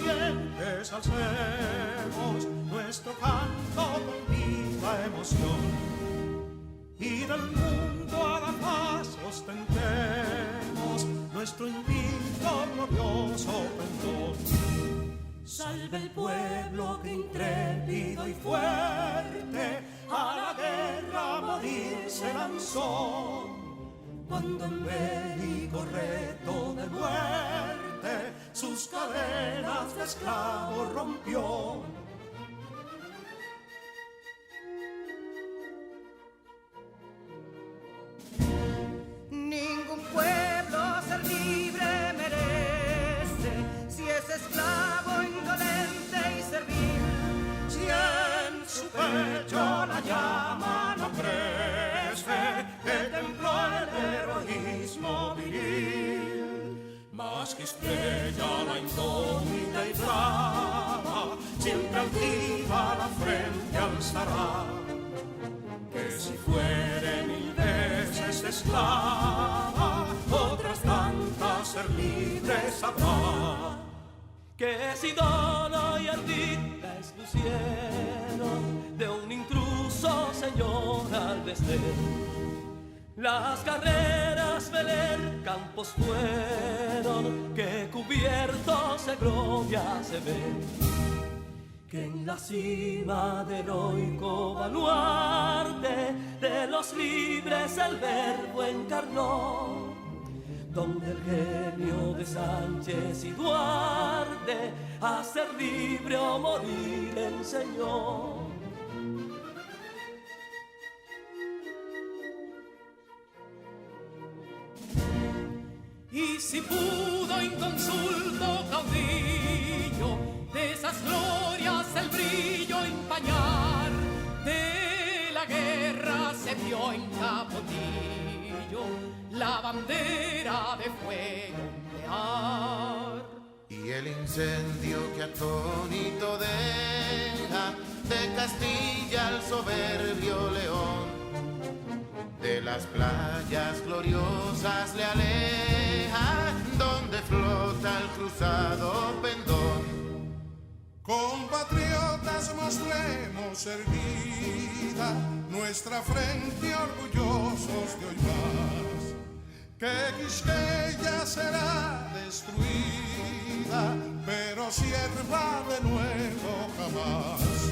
nacientes alcemos nuestro canto con viva emoción. Y del mundo a la paz ostentemos nuestro invicto glorioso pendón. Salve el pueblo que intrépido y fuerte a la guerra a morir se lanzó, cuando en bélico reto de muerte sus cadenas de esclavos rompió. Ningún pueblo ser libre merece si es esclavo, indolente y servil. Si en su pecho la llama no crece, que templó el heroísmo viril. Más que estrella la indómita y brava, siempre altiva la frente alzará. Que si fuere mil veces esclava, otras tantas ser libres habrá. Que si dono y ardid la expusieron de un intruso señor al desdén. Las carreras veler campos fueron, que cubiertos de gloria se ven. Que en la cima del heroico baluarte de los libres el verbo encarnó, donde el genio de Sánchez y Duarte a ser libre o morir enseñó. Y si pudo inconsulto caudillo de esas glorias el brillo empañar, de la guerra se vio en Capotillo la bandera de fuego ondear. Y el incendio que atónito deja de Castilla al soberbio león, de las playas gloriosas le aleja, donde flota el cruzado pendón. Compatriotas, mostremos erguida nuestra frente orgullosos de hoy más, que Quisqueya será destruida, pero sierva de nuevo jamás.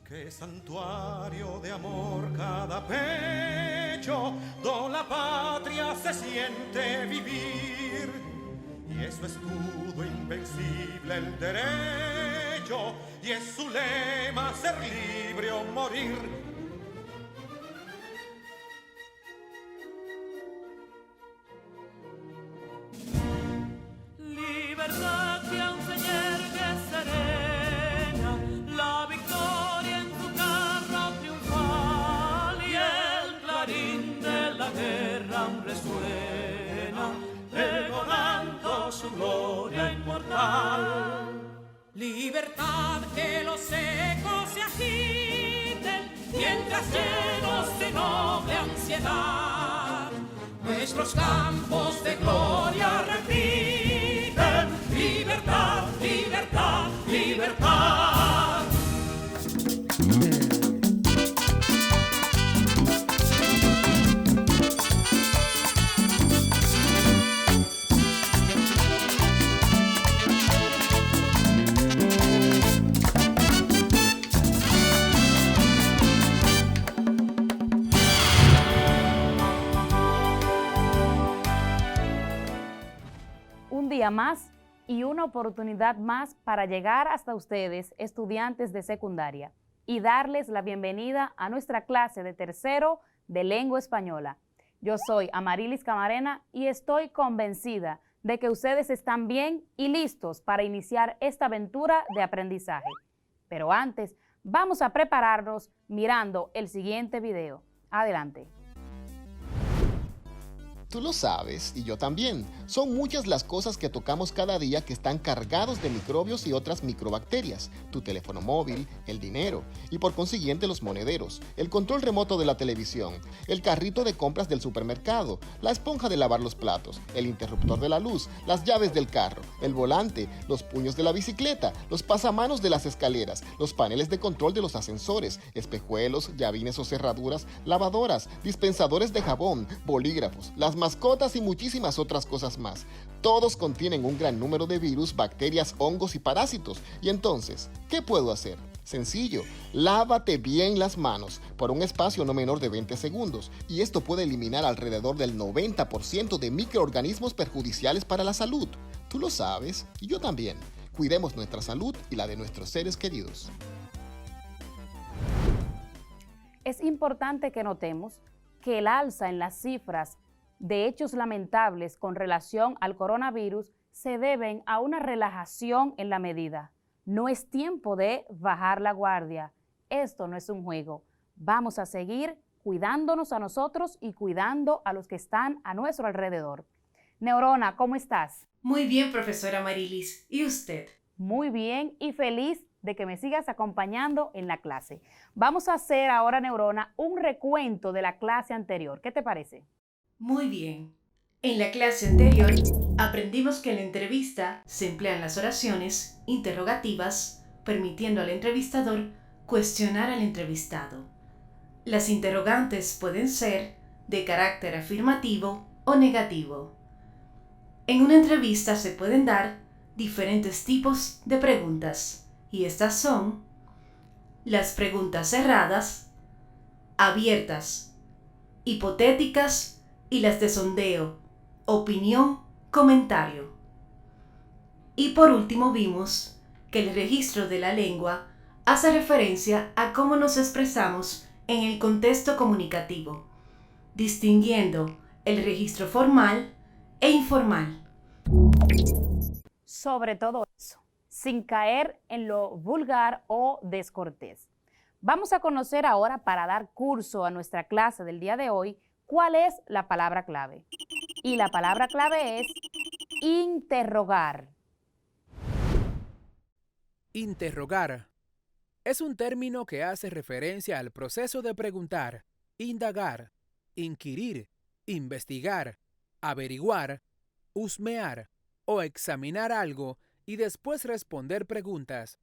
Que santuario de amor cada pecho, donde la patria se siente vivir, y es su escudo invencible el derecho, y es su lema ser libre o morir. Libertad que aún se yergue serena, la victoria en su carro triunfal, y el clarín de la guerra aún resuena, pregonando su gloria inmortal. Libertad, que los ecos se agiten mientras llenos de noble ansiedad nuestros campos de gloria repiten. Libertad, libertad, libertad. Un día más y una oportunidad más para llegar hasta ustedes, estudiantes de secundaria, y darles la bienvenida a nuestra clase de tercero de lengua española. Yo soy Amarilis Camarena y estoy convencida de que ustedes están bien y listos para iniciar esta aventura de aprendizaje. Pero antes, vamos a prepararnos mirando el siguiente video. Adelante. Tú lo sabes, y yo también. Son muchas las cosas que tocamos cada día que están cargados de microbios y otras microbacterias. Tu teléfono móvil, el dinero, y por consiguiente los monederos, el control remoto de la televisión, el carrito de compras del supermercado, la esponja de lavar los platos, el interruptor de la luz, las llaves del carro, el volante, los puños de la bicicleta, los pasamanos de las escaleras, los paneles de control de los ascensores, espejuelos, llavines o cerraduras, lavadoras, dispensadores de jabón, bolígrafos, las mascotas y muchísimas otras cosas más. Todos contienen un gran número de virus, bacterias, hongos y parásitos. Y entonces, ¿qué puedo hacer? Sencillo, lávate bien las manos por un espacio no menor de 20 segundos y esto puede eliminar alrededor del 90% de microorganismos perjudiciales para la salud. Tú lo sabes y yo también. Cuidemos nuestra salud y la de nuestros seres queridos. Es importante que notemos que el alza en las cifras de hechos lamentables con relación al coronavirus se deben a una relajación en la medida. No es tiempo de bajar la guardia. Esto no es un juego. Vamos a seguir cuidándonos a nosotros y cuidando a los que están a nuestro alrededor. Neurona, ¿cómo estás? Muy bien, profesora Marilis. ¿Y usted? Muy bien y feliz de que me sigas acompañando en la clase. Vamos a hacer ahora, Neurona, un recuento de la clase anterior. ¿Qué te parece? Muy bien. En la clase anterior aprendimos que en la entrevista se emplean las oraciones interrogativas, permitiendo al entrevistador cuestionar al entrevistado. Las interrogantes pueden ser de carácter afirmativo o negativo. En una entrevista se pueden dar diferentes tipos de preguntas, y estas son las preguntas cerradas, abiertas, hipotéticas y las de sondeo, opinión, comentario. Y por último vimos que el registro de la lengua hace referencia a cómo nos expresamos en el contexto comunicativo, distinguiendo el registro formal e informal. Sobre todo eso, sin caer en lo vulgar o descortés. Vamos a conocer ahora, para dar curso a nuestra clase del día de hoy, cuál es la palabra clave. Y la palabra clave es interrogar. Interrogar es un término que hace referencia al proceso de preguntar, indagar, inquirir, investigar, averiguar, husmear o examinar algo y después responder preguntas.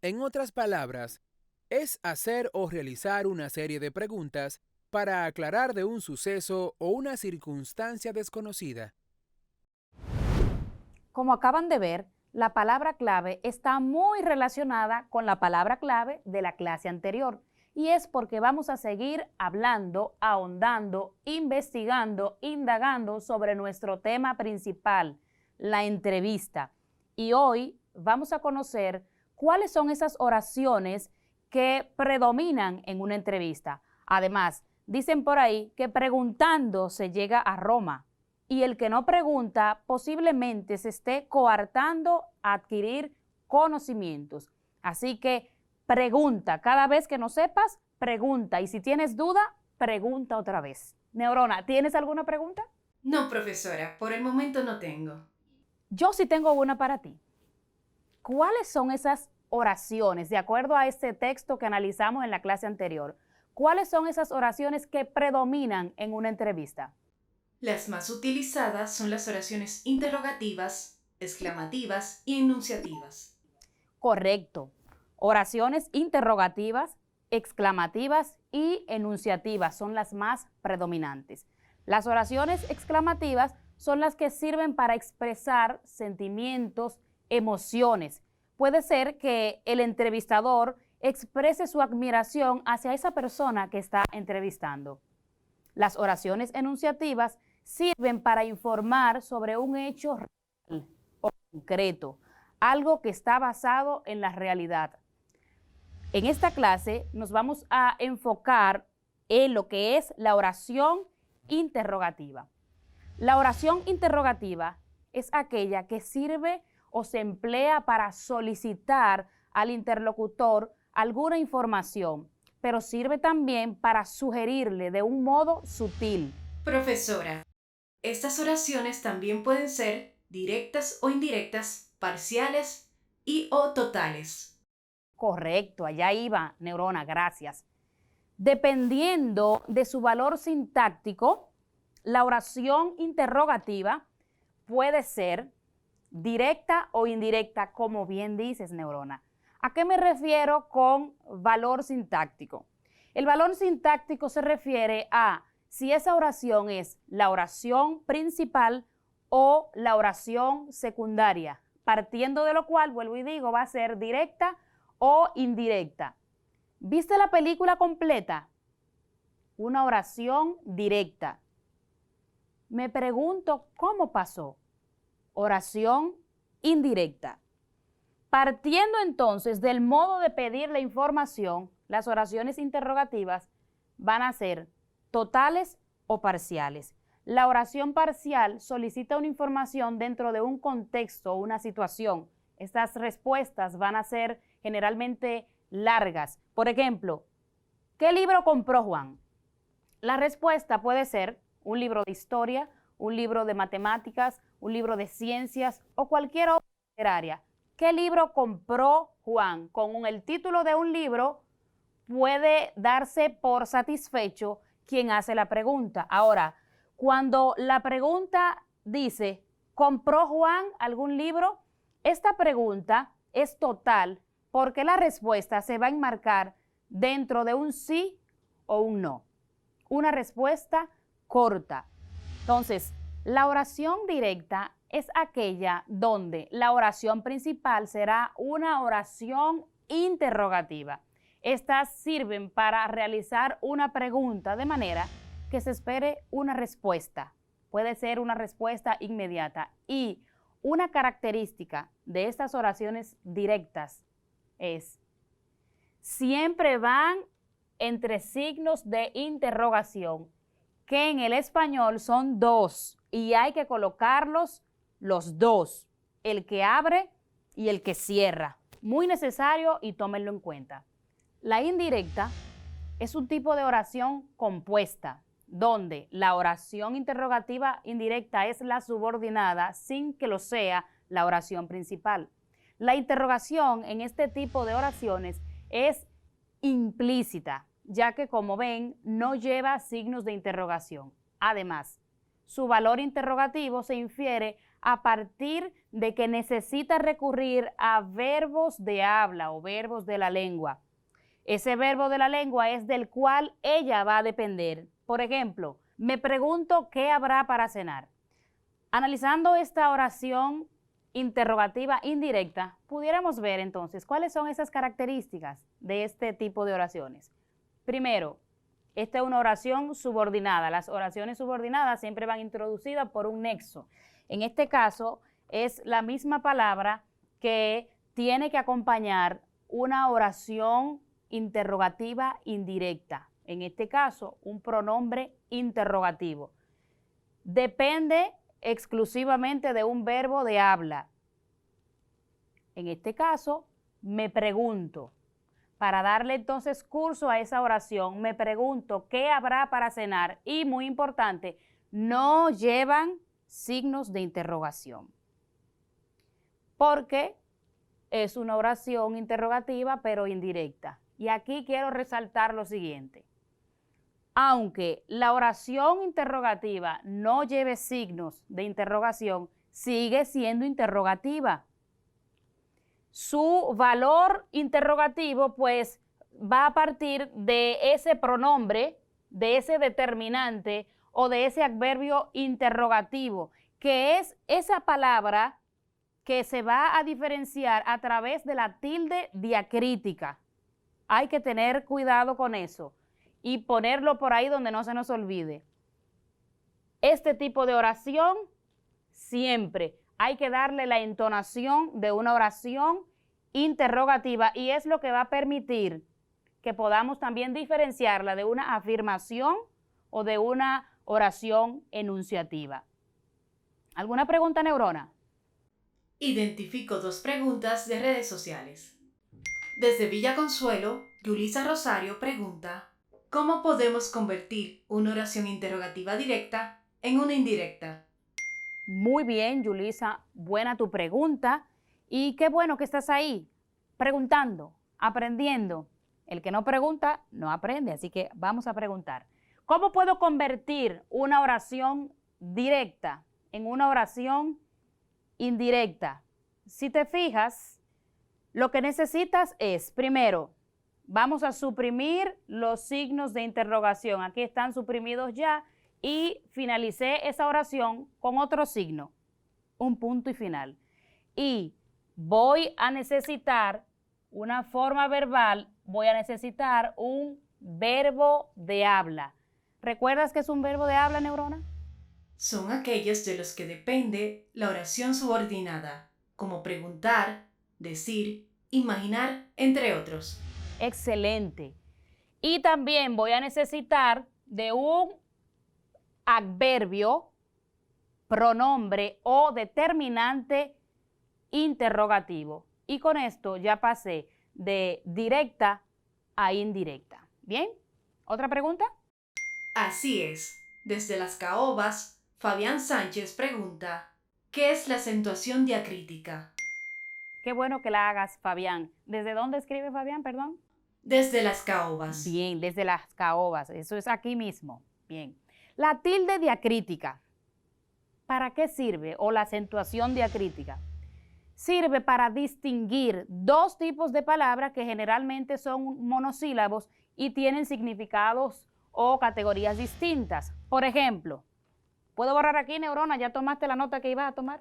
En otras palabras, es hacer o realizar una serie de preguntas para aclarar de un suceso o una circunstancia desconocida. Como acaban de ver, la palabra clave está muy relacionada con la palabra clave de la clase anterior. Y es porque vamos a seguir hablando, ahondando, investigando, indagando sobre nuestro tema principal, la entrevista. Y hoy vamos a conocer cuáles son esas oraciones que predominan en una entrevista. Además, dicen por ahí que preguntando se llega a Roma y el que no pregunta posiblemente se esté coartando a adquirir conocimientos. Así que pregunta, cada vez que no sepas, pregunta, y si tienes duda, pregunta otra vez. Neurona, ¿tienes alguna pregunta? No, profesora, por el momento no tengo. Yo sí tengo una para ti. ¿Cuáles son esas oraciones, de acuerdo a este texto que analizamos en la clase anterior? ¿Cuáles son esas oraciones que predominan en una entrevista? Las más utilizadas son las oraciones interrogativas, exclamativas y enunciativas. Correcto. Oraciones interrogativas, exclamativas y enunciativas son las más predominantes. Las oraciones exclamativas son las que sirven para expresar sentimientos, emociones. Puede ser que el entrevistador exprese su admiración hacia esa persona que está entrevistando. Las oraciones enunciativas sirven para informar sobre un hecho real o concreto, algo que está basado en la realidad. En esta clase nos vamos a enfocar en lo que es la oración interrogativa. La oración interrogativa es aquella que sirve o se emplea para solicitar al interlocutor alguna información, pero sirve también para sugerirle de un modo sutil. Profesora, Estas oraciones también pueden ser directas o indirectas, parciales y o totales. Correcto, allá iba, Neurona, gracias. Dependiendo de su valor sintáctico, la oración interrogativa puede ser directa o indirecta, como bien dices, Neurona. ¿A qué me refiero con valor sintáctico? El valor sintáctico se refiere a si esa oración es la oración principal o la oración secundaria, partiendo de lo cual, vuelvo y digo, va a ser directa o indirecta. ¿Viste la película completa? Una oración directa. Me pregunto cómo pasó. Oración indirecta. Partiendo entonces del modo de pedir la información, las oraciones interrogativas van a ser totales o parciales. La oración parcial solicita una información dentro de un contexto o una situación. Estas respuestas van a ser generalmente largas. Por ejemplo, ¿qué libro compró Juan? La respuesta puede ser un libro de historia, un libro de matemáticas, un libro de ciencias o cualquier obra literaria. ¿Qué libro compró Juan? Con el título de un libro puede darse por satisfecho quien hace la pregunta. Ahora, cuando la pregunta dice, ¿compró Juan algún libro? Esta pregunta es total porque la respuesta se va a enmarcar dentro de un sí o un no. Una respuesta corta. Entonces, la oración directa es aquella donde la oración principal será una oración interrogativa. Estas sirven para realizar una pregunta de manera que se espere una respuesta. Puede ser una respuesta inmediata. Y una característica de estas oraciones directas es siempre van entre signos de interrogación, que en el español son dos y hay que colocarlos los dos, el que abre y el que cierra. Muy necesario y tómenlo en cuenta. La indirecta es un tipo de oración compuesta, donde la oración interrogativa indirecta es la subordinada sin que lo sea la oración principal. La interrogación en este tipo de oraciones es implícita, ya que, como ven, no lleva signos de interrogación. Además, su valor interrogativo se infiere a partir de que necesita recurrir a verbos de habla o verbos de la lengua. Ese verbo de la lengua es del cual ella va a depender. Por ejemplo, me pregunto qué habrá para cenar. Analizando esta oración interrogativa indirecta, pudiéramos ver entonces cuáles son esas características de este tipo de oraciones. Primero, esta es una oración subordinada. Las oraciones subordinadas siempre van introducidas por un nexo. En este caso, es la misma palabra que tiene que acompañar una oración interrogativa indirecta. En este caso, un pronombre interrogativo. Depende exclusivamente de un verbo de habla. En este caso, me pregunto. Para darle entonces curso a esa oración, me pregunto qué habrá para cenar y, muy importante, no llevan signos de interrogación, porque es una oración interrogativa pero indirecta. Y aquí quiero resaltar lo siguiente. Aunque la oración interrogativa no lleve signos de interrogación, sigue siendo interrogativa. Su valor interrogativo, pues, va a partir de ese pronombre, de ese determinante o de ese adverbio interrogativo, que es esa palabra que se va a diferenciar a través de la tilde diacrítica. Hay que tener cuidado con eso y ponerlo por ahí donde no se nos olvide. Este tipo de oración siempre hay que darle la entonación de una oración interrogativa y es lo que va a permitir que podamos también diferenciarla de una afirmación o de una oración enunciativa. ¿Alguna pregunta, Neurona? Identifico 2 preguntas de redes sociales. Desde Villa Consuelo, Yulisa Rosario pregunta: ¿cómo podemos convertir una oración interrogativa directa en una indirecta? Muy bien, Yulisa, buena tu pregunta. Y qué bueno que estás ahí, preguntando, aprendiendo. El que no pregunta, no aprende, así que vamos a preguntar. ¿Cómo puedo convertir una oración directa en una oración indirecta? Si te fijas, lo que necesitas es, primero, vamos a suprimir los signos de interrogación. Aquí están suprimidos ya y finalicé esa oración con otro signo, un punto y final. Y voy a necesitar una forma verbal, voy a necesitar un verbo de habla. ¿Recuerdas qué es un verbo de habla, Neurona? Son aquellos de los que depende la oración subordinada, como preguntar, decir, imaginar, entre otros. Excelente. Y también voy a necesitar de un adverbio, pronombre o determinante interrogativo. Y con esto ya pasé de directa a indirecta. ¿Bien? ¿Otra pregunta? Así es. Desde Las Caobas, Fabián Sánchez pregunta, ¿qué es la acentuación diacrítica? Qué bueno que la hagas, Fabián. ¿Desde dónde escribe Fabián, perdón? Desde Las Caobas. Bien, desde Las Caobas. Eso es aquí mismo. Bien. La tilde diacrítica, ¿para qué sirve? O la acentuación diacrítica. Sirve para distinguir dos tipos de palabras que generalmente son monosílabos y tienen significados o categorías distintas. Por ejemplo, ¿puedo borrar aquí, Neurona? ¿Ya tomaste la nota que ibas a tomar?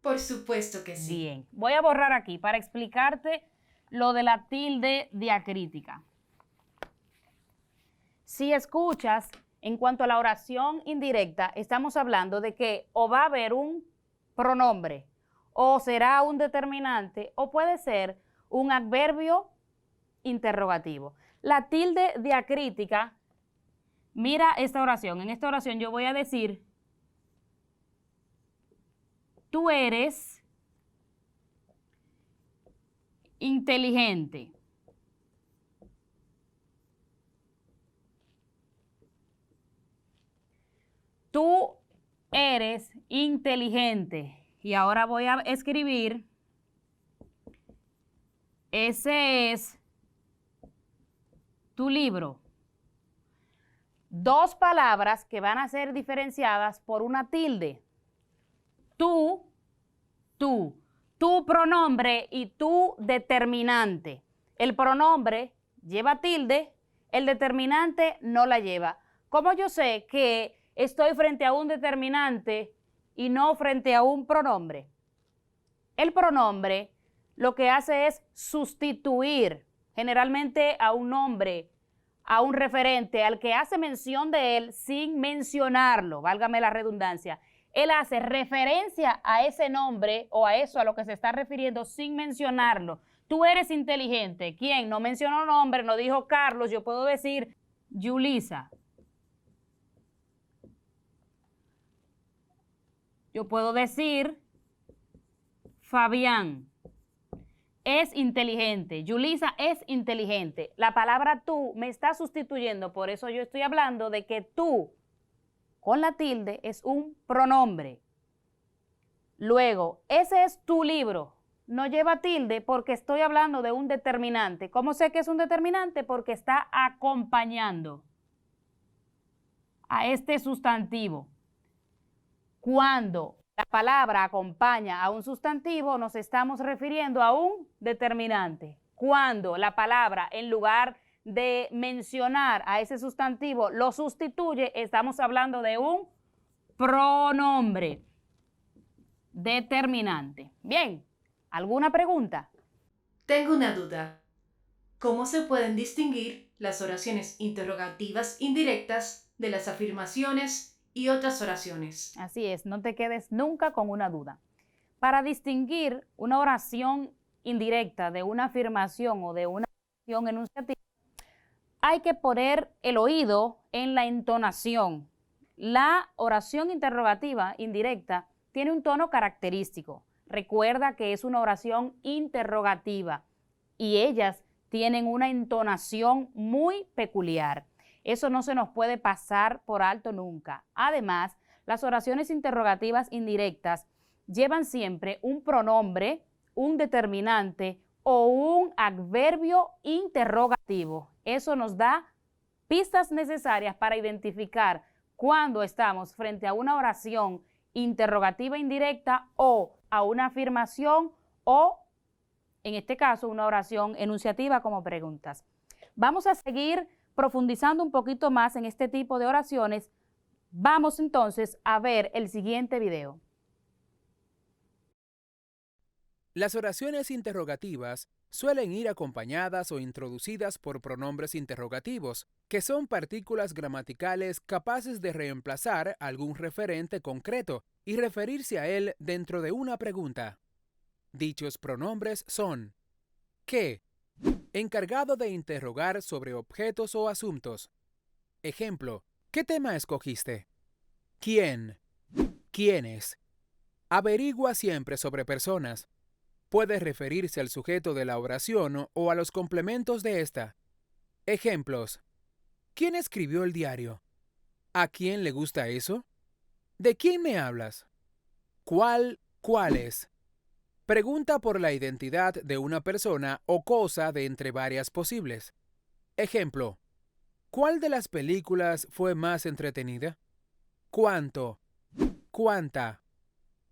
Por supuesto que sí. Bien, voy a borrar aquí para explicarte lo de la tilde diacrítica. Si escuchas, en cuanto a la oración indirecta, estamos hablando de que o va a haber un pronombre, o será un determinante, o puede ser un adverbio interrogativo. La tilde diacrítica, mira esta oración. En esta oración yo voy a decir, tú eres inteligente. Tú eres inteligente. Y ahora voy a escribir, ese es tu libro. Dos palabras que van a ser diferenciadas por una tilde. Tú, tu pronombre y tu determinante. El pronombre lleva tilde, el determinante no la lleva. ¿Cómo yo sé que estoy frente a un determinante y no frente a un pronombre? El pronombre lo que hace es sustituir generalmente a un nombre, a un referente, al que hace mención de él sin mencionarlo, válgame la redundancia. Él hace referencia a ese nombre o a eso a lo que se está refiriendo sin mencionarlo. Tú eres inteligente. ¿Quién? No mencionó nombre, no dijo Carlos, yo puedo decir Yulisa. Yo puedo decir Fabián. Es inteligente. Yulisa es inteligente. La palabra tú me está sustituyendo, por eso yo estoy hablando de que tú con la tilde es un pronombre. Luego, ese es tu libro. No lleva tilde porque estoy hablando de un determinante. ¿Cómo sé que es un determinante? Porque está acompañando a este sustantivo. Cuando la palabra acompaña a un sustantivo, nos estamos refiriendo a un determinante. Cuando la palabra, en lugar de mencionar a ese sustantivo, lo sustituye, estamos hablando de un pronombre determinante. Bien, ¿alguna pregunta? Tengo una duda. ¿Cómo se pueden distinguir las oraciones interrogativas indirectas de las afirmaciones y otras oraciones? Así es, no te quedes nunca con una duda. Para distinguir una oración indirecta de una afirmación o de una oración enunciativa, hay que poner el oído en la entonación. La oración interrogativa indirecta tiene un tono característico. Recuerda que es una oración interrogativa y ellas tienen una entonación muy peculiar. Eso no se nos puede pasar por alto nunca. Además, Las oraciones interrogativas indirectas llevan siempre un pronombre, un determinante o un adverbio interrogativo. Eso nos da pistas necesarias para identificar cuando estamos frente a una oración interrogativa indirecta o a una afirmación o, en este caso, una oración enunciativa como preguntas. Vamos a seguir profundizando un poquito más en este tipo de oraciones. Vamos entonces a ver el siguiente video. Las oraciones interrogativas suelen ir acompañadas o introducidas por pronombres interrogativos, que son partículas gramaticales capaces de reemplazar algún referente concreto y referirse a él dentro de una pregunta. Dichos pronombres son ¿qué? Encargado de interrogar sobre objetos o asuntos. Ejemplo, ¿qué tema escogiste? ¿Quién? ¿Quiénes? Averigua siempre sobre personas. Puede referirse al sujeto de la oración o a los complementos de esta. Ejemplos. ¿Quién escribió el diario? ¿A quién le gusta eso? ¿De quién me hablas? ¿Cuáles? Pregunta por la identidad de una persona o cosa de entre varias posibles. Ejemplo. ¿Cuál de las películas fue más entretenida? ¿Cuánto? ¿Cuánta?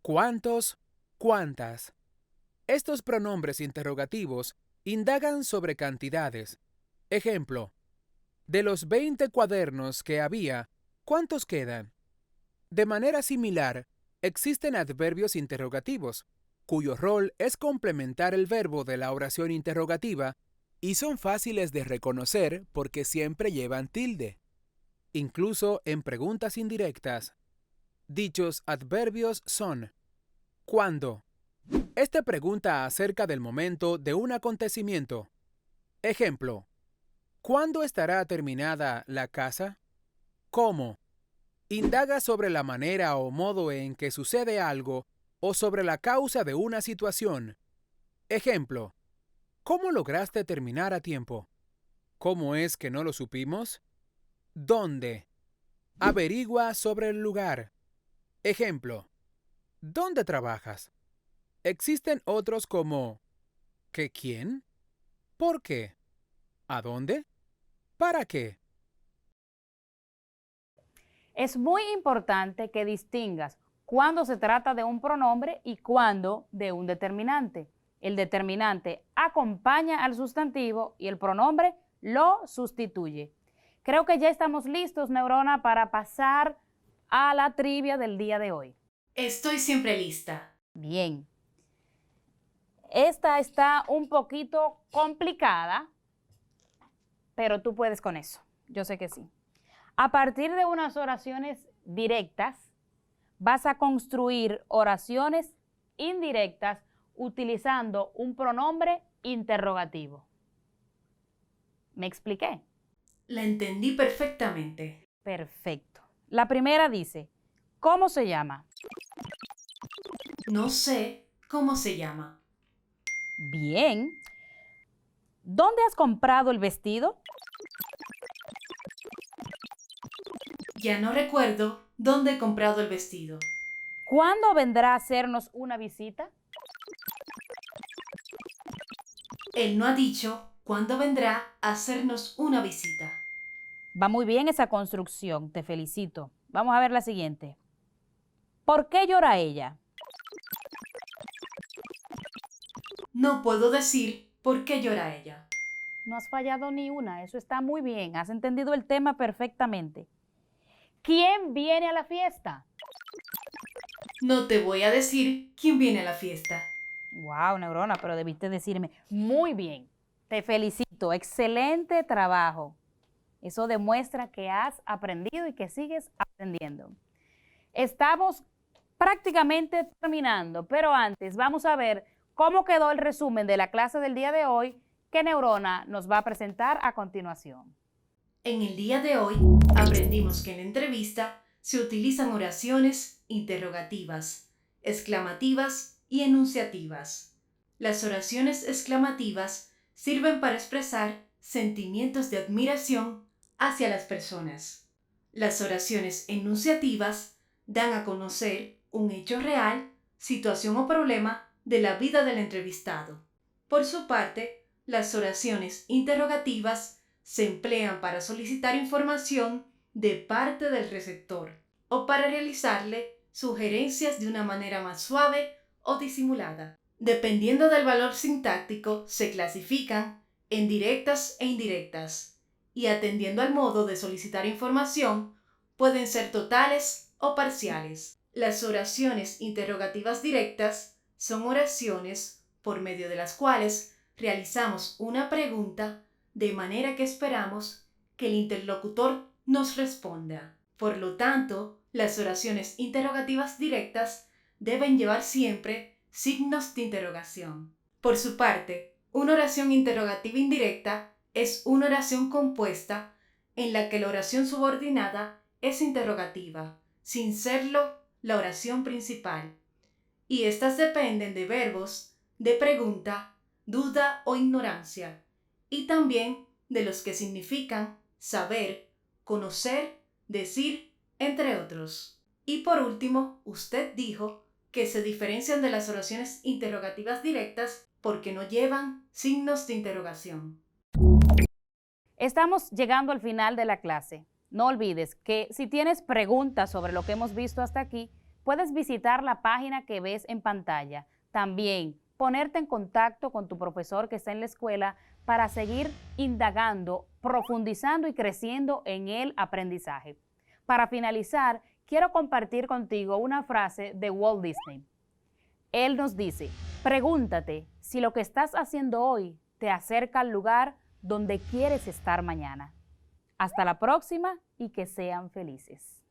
¿Cuántos? ¿Cuántas? Estos pronombres interrogativos indagan sobre cantidades. Ejemplo. De los 20 cuadernos que había, ¿cuántos quedan? De manera similar, existen adverbios interrogativos, cuyo rol es complementar el verbo de la oración interrogativa y son fáciles de reconocer porque siempre llevan tilde. Incluso en preguntas indirectas. Dichos adverbios son ¿cuándo? Esta pregunta acerca del momento de un acontecimiento. Ejemplo. ¿Cuándo estará terminada la casa? ¿Cómo? Indaga sobre la manera o modo en que sucede algo o sobre la causa de una situación. Ejemplo. ¿Cómo lograste terminar a tiempo? ¿Cómo es que no lo supimos? ¿Dónde? Averigua sobre el lugar. Ejemplo. ¿Dónde trabajas? Existen otros como ¿qué quién? ¿Por qué? ¿A dónde? ¿Para qué? Es muy importante que distingas cuándo se trata de un pronombre y cuándo de un determinante. El determinante acompaña al sustantivo y el pronombre lo sustituye. Creo que ya estamos listos, Neurona, para pasar a la trivia del día de hoy. Estoy siempre lista. Bien. Esta está un poquito complicada, pero tú puedes con eso. Yo sé que sí. A partir de unas oraciones directas, vas a construir oraciones indirectas utilizando un pronombre interrogativo. ¿Me expliqué? La entendí perfectamente. Perfecto. La primera dice, ¿cómo se llama? No sé cómo se llama. Bien. ¿Dónde has comprado el vestido? Ya no recuerdo dónde he comprado el vestido. ¿Cuándo vendrá a hacernos una visita? Él no ha dicho cuándo vendrá a hacernos una visita. Va muy bien esa construcción, te felicito. Vamos a ver la siguiente. ¿Por qué llora ella? No puedo decir por qué llora ella. No has fallado ni una, eso está muy bien, has entendido el tema perfectamente. ¿Quién viene a la fiesta? No te voy a decir quién viene a la fiesta. Wow, Neurona, pero debiste decirme. Muy bien, te felicito, excelente trabajo. Eso demuestra que has aprendido y que sigues aprendiendo. Estamos prácticamente terminando, pero antes vamos a ver cómo quedó el resumen de la clase del día de hoy que Neurona nos va a presentar a continuación. En el día de hoy aprendimos que en la entrevista se utilizan oraciones interrogativas, exclamativas y enunciativas. Las oraciones exclamativas sirven para expresar sentimientos de admiración hacia las personas. Las oraciones enunciativas dan a conocer un hecho real, situación o problema de la vida del entrevistado. Por su parte, las oraciones interrogativas se emplean para solicitar información de parte del receptor o para realizarle sugerencias de una manera más suave o disimulada. Dependiendo del valor sintáctico, se clasifican en directas e indirectas, y atendiendo al modo de solicitar información, pueden ser totales o parciales. Las oraciones interrogativas directas son oraciones por medio de las cuales realizamos una pregunta de manera que esperamos que el interlocutor nos responda. Por lo tanto, las oraciones interrogativas directas deben llevar siempre signos de interrogación. Por su parte, una oración interrogativa indirecta es una oración compuesta en la que la oración subordinada es interrogativa, sin serlo la oración principal, y estas dependen de verbos de pregunta, duda o ignorancia, y también de los que significan saber, conocer, decir, entre otros. Y por último, usted dijo que se diferencian de las oraciones interrogativas directas porque no llevan signos de interrogación. Estamos llegando al final de la clase. No olvides que si tienes preguntas sobre lo que hemos visto hasta aquí, puedes visitar la página que ves en pantalla. También ponerte en contacto con tu profesor que está en la escuela para seguir indagando, profundizando y creciendo en el aprendizaje. Para finalizar, quiero compartir contigo una frase de Walt Disney. Él nos dice: pregúntate si lo que estás haciendo hoy te acerca al lugar donde quieres estar mañana. Hasta la próxima y que sean felices.